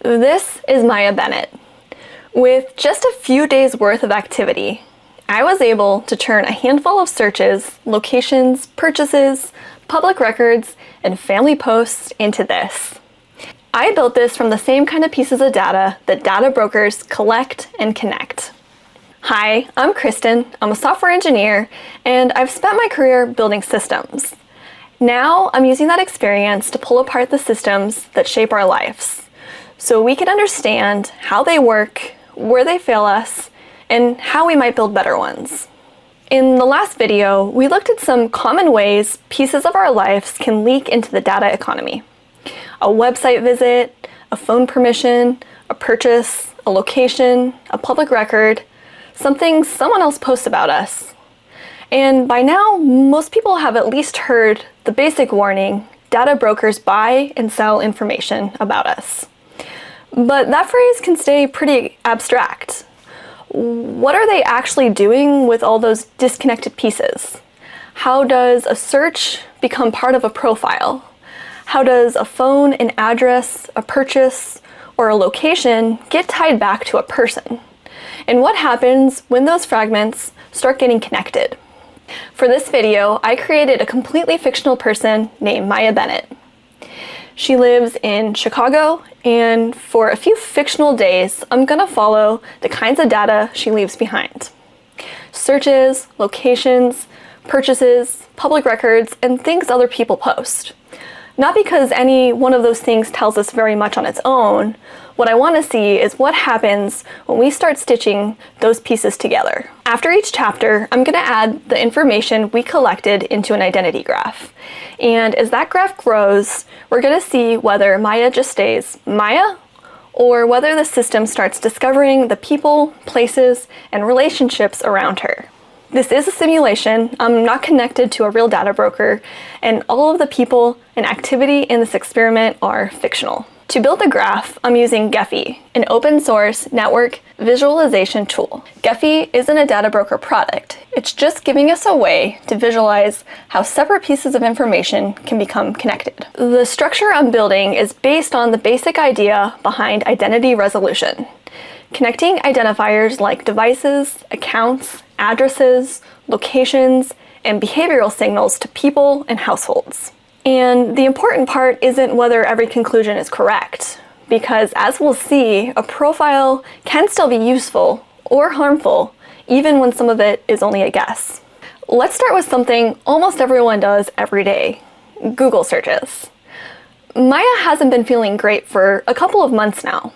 This is Maya Bennett. With just a few days worth of activity, I was able to turn a handful of searches, locations, purchases, public records, and family posts into this. I built this from the same kind of pieces of data that data brokers collect and connect. Hi, I'm Kristen. I'm a software engineer, and I've spent my career building systems. Now I'm using that experience to pull apart the systems that shape our lives, so we can understand how they work, where they fail us, and how we might build better ones. In the last video, we looked at some common ways pieces of our lives can leak into the data economy. A website visit, a phone permission, a purchase, a location, a public record, something someone else posts about us. And by now, most people have at least heard the basic warning: data brokers buy and sell information about us. But that phrase can stay pretty abstract. What are they actually doing with all those disconnected pieces? How does a search become part of a profile? How does a phone, an address, a purchase, or a location get tied back to a person? And what happens when those fragments start getting connected? For this video, I created a completely fictional person named Maya Bennett. She lives in Chicago, and for a few fictional days, I'm gonna follow the kinds of data she leaves behind. Searches, locations, purchases, public records, and things other people post. Not because any one of those things tells us very much on its own. What I want to see is what happens when we start stitching those pieces together. After each chapter, I'm going to add the information we collected into an identity graph. And as that graph grows, we're going to see whether Maya just stays Maya, or whether the system starts discovering the people, places, and relationships around her. This is a simulation. I'm not connected to a real data broker, and all of the people and activity in this experiment are fictional. To build the graph, I'm using Gephi, an open source network visualization tool. Gephi isn't a data broker product. It's just giving us a way to visualize how separate pieces of information can become connected. The structure I'm building is based on the basic idea behind identity resolution. Connecting identifiers like devices, accounts, addresses, locations, and behavioral signals to people and households. And the important part isn't whether every conclusion is correct, because as we'll see, a profile can still be useful or harmful, even when some of it is only a guess. Let's start with something almost everyone does every day: Google searches. Maya hasn't been feeling great for a couple of months now.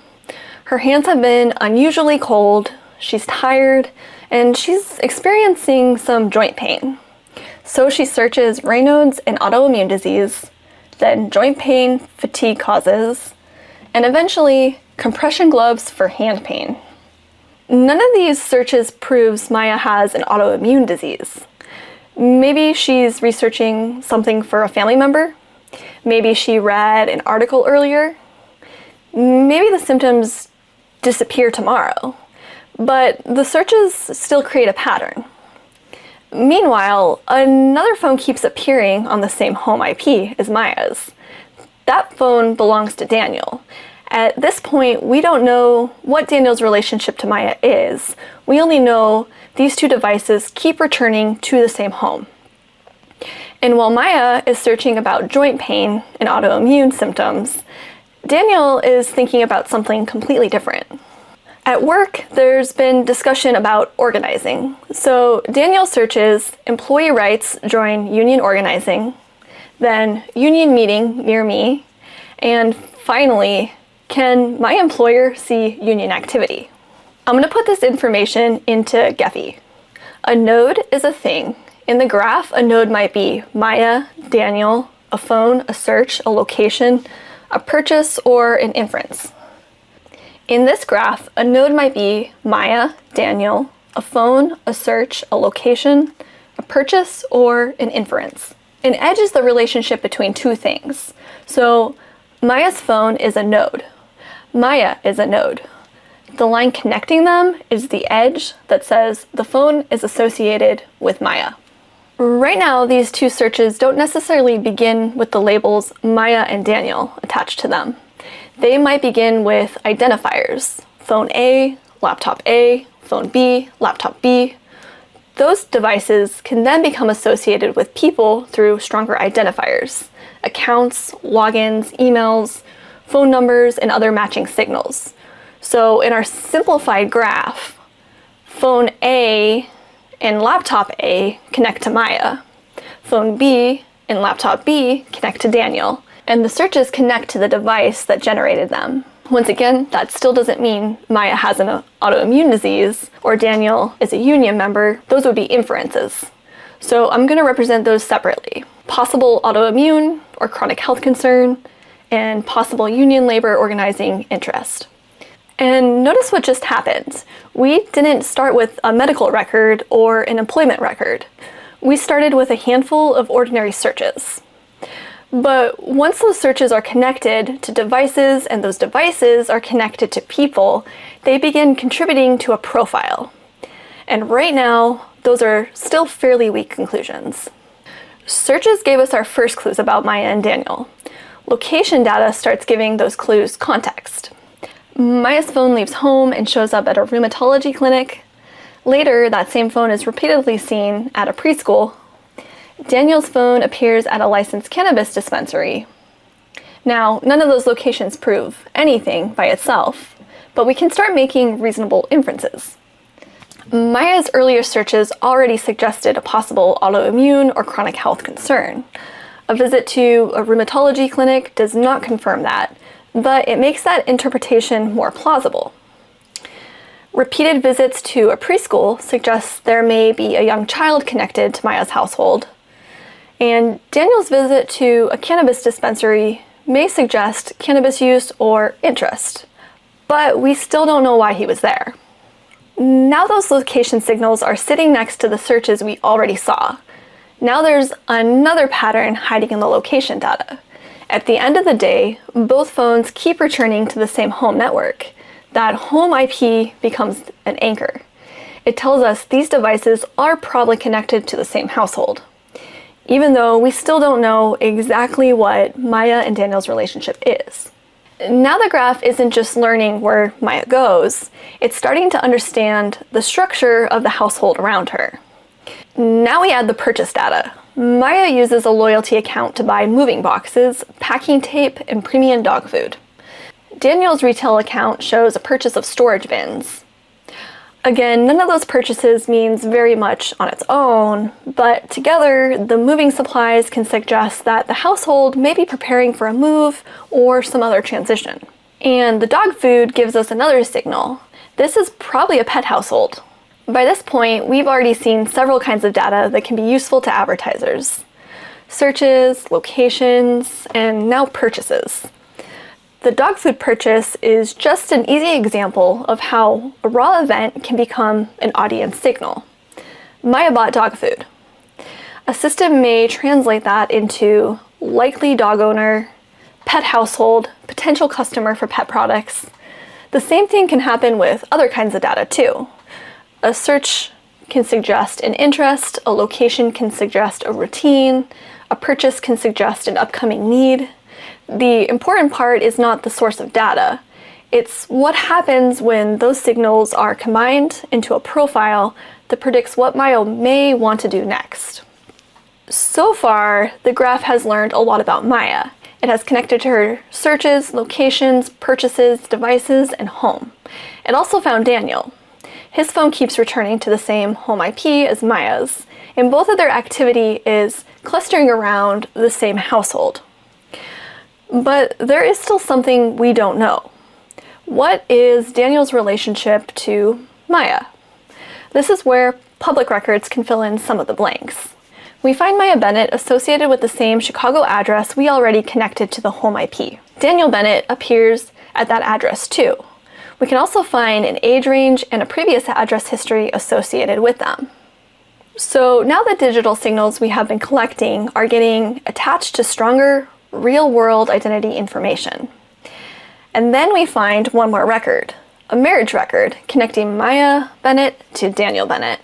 Her hands have been unusually cold, she's tired, and she's experiencing some joint pain. So she searches Raynaud's and autoimmune disease, then joint pain fatigue causes, and eventually compression gloves for hand pain. None of these searches proves Maya has an autoimmune disease. Maybe she's researching something for a family member. Maybe she read an article earlier. Maybe the symptoms disappear tomorrow. But the searches still create a pattern. Meanwhile, another phone keeps appearing on the same home IP as Maya's. That phone belongs to Daniel. At this point, we don't know what Daniel's relationship to Maya is. We only know these two devices keep returning to the same home. And while Maya is searching about joint pain and autoimmune symptoms, Daniel is thinking about something completely different. At work, there's been discussion about organizing. So Daniel searches employee rights join union organizing, then union meeting near me, and finally, can my employer see union activity? I'm going to put this information into Gephi. A node is a thing. In the graph, a node might be Maya, Daniel, a phone, a search, a location, a purchase, or an inference. In this graph, a node might be Maya, Daniel, a phone, a search, a location, a purchase, or an inference. An edge is the relationship between two things. So Maya's phone is a node. Maya is a node. The line connecting them is the edge that says the phone is associated with Maya. Right now, these two searches don't necessarily begin with the labels Maya and Daniel attached to them. They might begin with identifiers: phone A, laptop A, phone B, laptop B. Those devices can then become associated with people through stronger identifiers: accounts, logins, emails, phone numbers, and other matching signals. So in our simplified graph, phone A and laptop A connect to Maya. Phone B and laptop B connect to Daniel, and the searches connect to the device that generated them. Once again, that still doesn't mean Maya has an autoimmune disease or Daniel is a union member. Those would be inferences. So I'm going to represent those separately: possible autoimmune or chronic health concern, and possible union labor organizing interest. And notice what just happened. We didn't start with a medical record or an employment record. We started with a handful of ordinary searches. But once those searches are connected to devices and those devices are connected to people, they begin contributing to a profile. And right now, those are still fairly weak conclusions. Searches gave us our first clues about Maya and Daniel. Location data starts giving those clues context. Maya's phone leaves home and shows up at a rheumatology clinic. Later, that same phone is repeatedly seen at a preschool. Daniel's phone appears at a licensed cannabis dispensary. Now, none of those locations prove anything by itself, but we can start making reasonable inferences. Maya's earlier searches already suggested a possible autoimmune or chronic health concern. A visit to a rheumatology clinic does not confirm that, but it makes that interpretation more plausible. Repeated visits to a preschool suggests there may be a young child connected to Maya's household. And Daniel's visit to a cannabis dispensary may suggest cannabis use or interest, but we still don't know why he was there. Now those location signals are sitting next to the searches we already saw. Now there's another pattern hiding in the location data. At the end of the day, both phones keep returning to the same home network. That home IP becomes an anchor. It tells us these devices are probably connected to the same household, even though we still don't know exactly what Maya and Daniel's relationship is. Now the graph isn't just learning where Maya goes, it's starting to understand the structure of the household around her. Now we add the purchase data. Maya uses a loyalty account to buy moving boxes, packing tape, and premium dog food. Daniel's retail account shows a purchase of storage bins. Again, none of those purchases means very much on its own, but together, the moving supplies can suggest that the household may be preparing for a move or some other transition. And the dog food gives us another signal. This is probably a pet household. By this point, we've already seen several kinds of data that can be useful to advertisers: searches, locations, and now purchases. The dog food purchase is just an easy example of how a raw event can become an audience signal. Maya bought dog food. A system may translate that into likely dog owner, pet household, potential customer for pet products. The same thing can happen with other kinds of data too. A search can suggest an interest, a location can suggest a routine, a purchase can suggest an upcoming need. The important part is not the source of data. It's what happens when those signals are combined into a profile that predicts what Maya may want to do next. So far, the graph has learned a lot about Maya. It has connected to her searches, locations, purchases, devices, and home. It also found Daniel. His phone keeps returning to the same home IP as Maya's, and both of their activity is clustering around the same household. But there is still something we don't know. What is Daniel's relationship to Maya? This is where public records can fill in some of the blanks. We find Maya Bennett associated with the same Chicago address we already connected to the home IP. Daniel Bennett appears at that address too. We can also find an age range and a previous address history associated with them. So now the digital signals we have been collecting are getting attached to stronger real-world identity information. And then we find one more record, a marriage record connecting Maya Bennett to Daniel Bennett.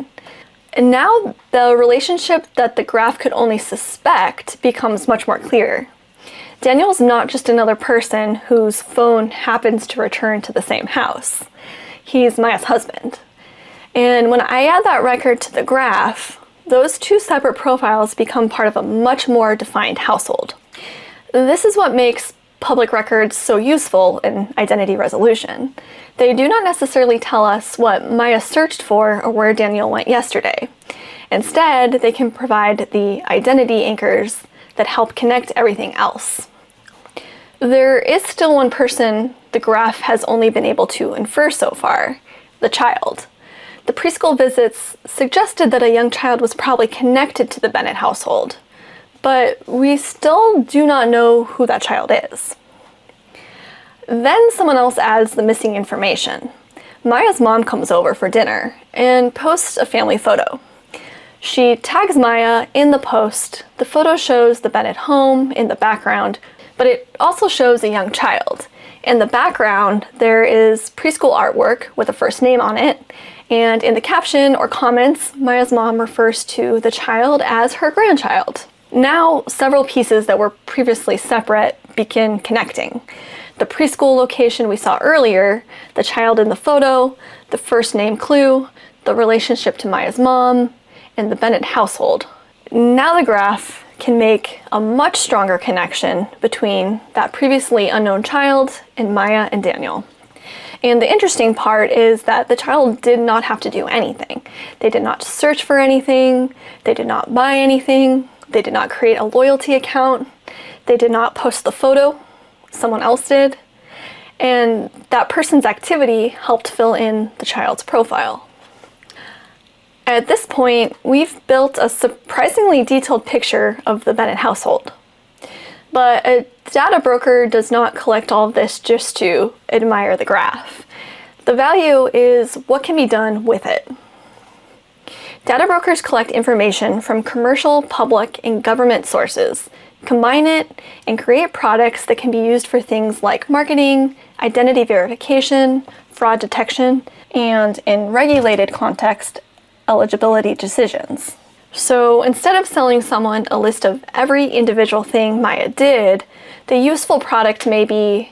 And now the relationship that the graph could only suspect becomes much more clear. Daniel's not just another person whose phone happens to return to the same house. He's Maya's husband. And when I add that record to the graph, those two separate profiles become part of a much more defined household. This is what makes public records so useful in identity resolution. They do not necessarily tell us what Maya searched for or where Daniel went yesterday. Instead, they can provide the identity anchors that help connect everything else. There is still one person the graph has only been able to infer so far, the child. The preschool visits suggested that a young child was probably connected to the Bennett household, but we still do not know who that child is. Then someone else adds the missing information. Maya's mom comes over for dinner and posts a family photo. She tags Maya in the post. The photo shows the Bennett home in the background, but it also shows a young child. In the background, there is preschool artwork with a first name on it, and in the caption or comments, Maya's mom refers to the child as her grandchild. Now, several pieces that were previously separate begin connecting. The preschool location we saw earlier, the child in the photo, the first name clue, the relationship to Maya's mom, and the Bennett household. Now the graph can make a much stronger connection between that previously unknown child and Maya and Daniel. And the interesting part is that the child did not have to do anything. They did not search for anything, they did not buy anything, they did not create a loyalty account, they did not post the photo, someone else did, and that person's activity helped fill in the child's profile. At this point, we've built a surprisingly detailed picture of the Bennett household. But a data broker does not collect all of this just to admire the graph. The value is what can be done with it. Data brokers collect information from commercial, public, and government sources, combine it, and create products that can be used for things like marketing, identity verification, fraud detection, and in regulated context, eligibility decisions. So instead of selling someone a list of every individual thing Maya did, the useful product may be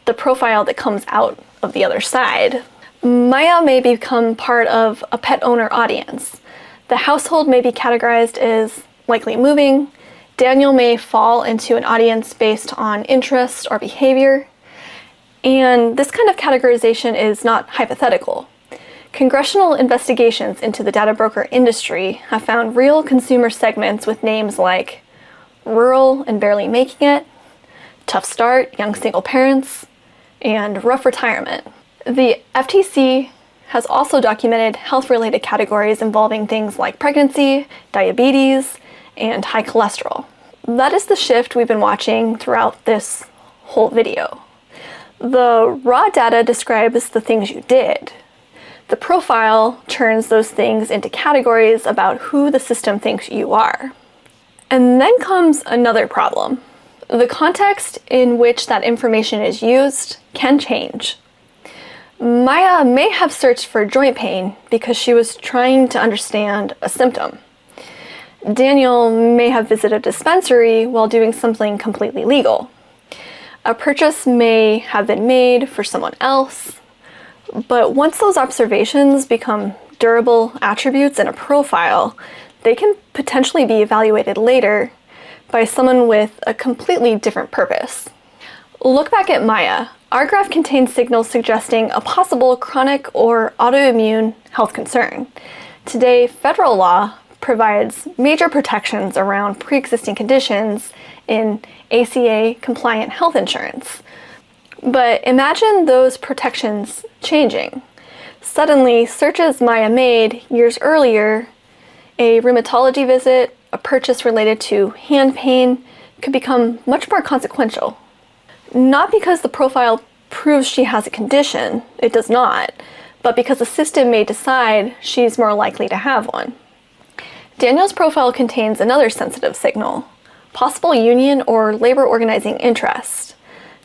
the profile that comes out of the other side. Maya may become part of a pet owner audience. The household may be categorized as likely moving. Daniel may fall into an audience based on interest or behavior. And this kind of categorization is not hypothetical. Congressional investigations into the data broker industry have found real consumer segments with names like rural and barely making it, tough start, young single parents, and rough retirement. The FTC has also documented health-related categories involving things like pregnancy, diabetes, and high cholesterol. That is the shift we've been watching throughout this whole video. The raw data describes the things you did. The profile turns those things into categories about who the system thinks you are. And then comes another problem. The context in which that information is used can change. Maya may have searched for joint pain because she was trying to understand a symptom. Daniel may have visited a dispensary while doing something completely legal. A purchase may have been made for someone else. But once those observations become durable attributes in a profile, they can potentially be evaluated later by someone with a completely different purpose. Look back at Maya. Our graph contains signals suggesting a possible chronic or autoimmune health concern. Today, federal law provides major protections around pre-existing conditions in ACA-compliant health insurance. But imagine those protections changing. Suddenly, searches Maya made years earlier, a rheumatology visit, a purchase related to hand pain, could become much more consequential. Not because the profile proves she has a condition, it does not, but because the system may decide she's more likely to have one. Daniel's profile contains another sensitive signal, possible union or labor organizing interest.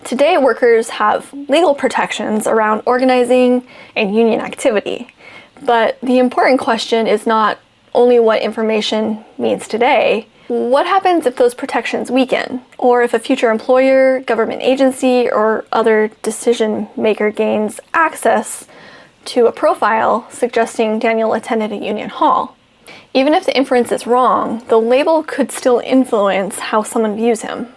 Today, workers have legal protections around organizing and union activity, but the important question is not only what information means today, What happens if those protections weaken, or if a future employer, government agency, or other decision maker gains access to a profile suggesting Daniel attended a union hall? Even if the inference is wrong, the label could still influence how someone views him.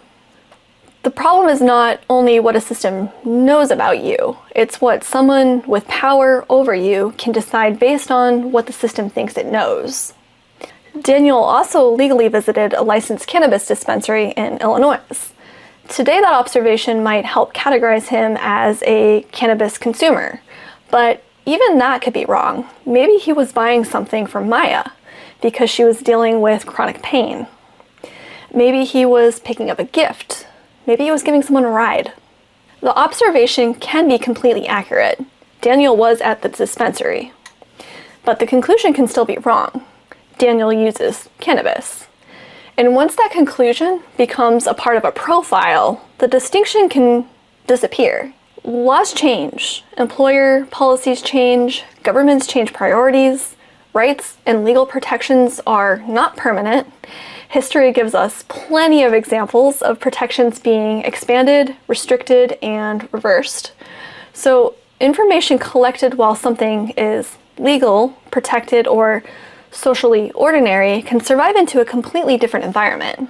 The problem is not only what a system knows about you, it's what someone with power over you can decide based on what the system thinks it knows. Daniel also legally visited a licensed cannabis dispensary in Illinois. Today, that observation might help categorize him as a cannabis consumer, but even that could be wrong. Maybe he was buying something from Maya because she was dealing with chronic pain. Maybe he was picking up a gift. Maybe he was giving someone a ride. The observation can be completely accurate. Daniel was at the dispensary. But the conclusion can still be wrong. Daniel uses cannabis. And once that conclusion becomes a part of a profile, the distinction can disappear. Laws change. Employer policies change. Governments change priorities. Rights and legal protections are not permanent. History gives us plenty of examples of protections being expanded, restricted, and reversed. So information collected while something is legal, protected, or socially ordinary can survive into a completely different environment.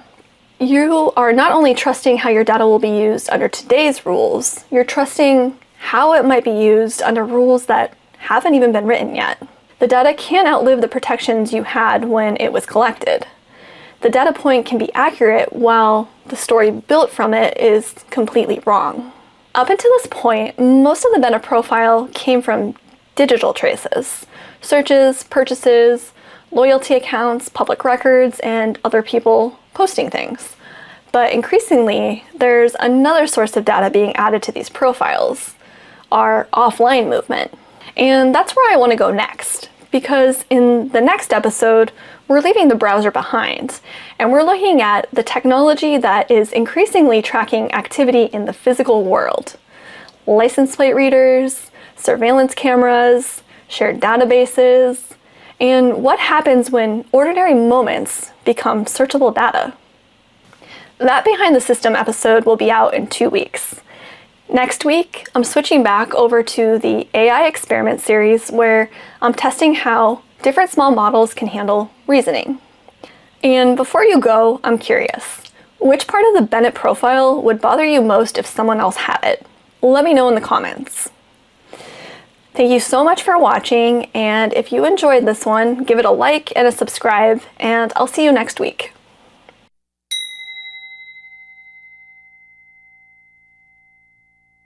You are not only trusting how your data will be used under today's rules, you're trusting how it might be used under rules that haven't even been written yet. The data can outlive the protections you had when it was collected. The data point can be accurate while the story built from it is completely wrong. Up until this point, most of the Bennett profile came from digital traces, searches, purchases, loyalty accounts, public records, and other people posting things. But increasingly, there's another source of data being added to these profiles, our offline movement. And that's where I want to go next, because in the next episode, we're leaving the browser behind, and we're looking at the technology that is increasingly tracking activity in the physical world. License plate readers, surveillance cameras, shared databases, and what happens when ordinary moments become searchable data. That Behind the System episode will be out in 2 weeks. Next week, I'm switching back over to the AI experiment series where I'm testing how different small models can handle reasoning. And before you go, I'm curious, which part of the Bennett profile would bother you most if someone else had it? Let me know in the comments. Thank you so much for watching, and if you enjoyed this one, give it a like and a subscribe, and I'll see you next week.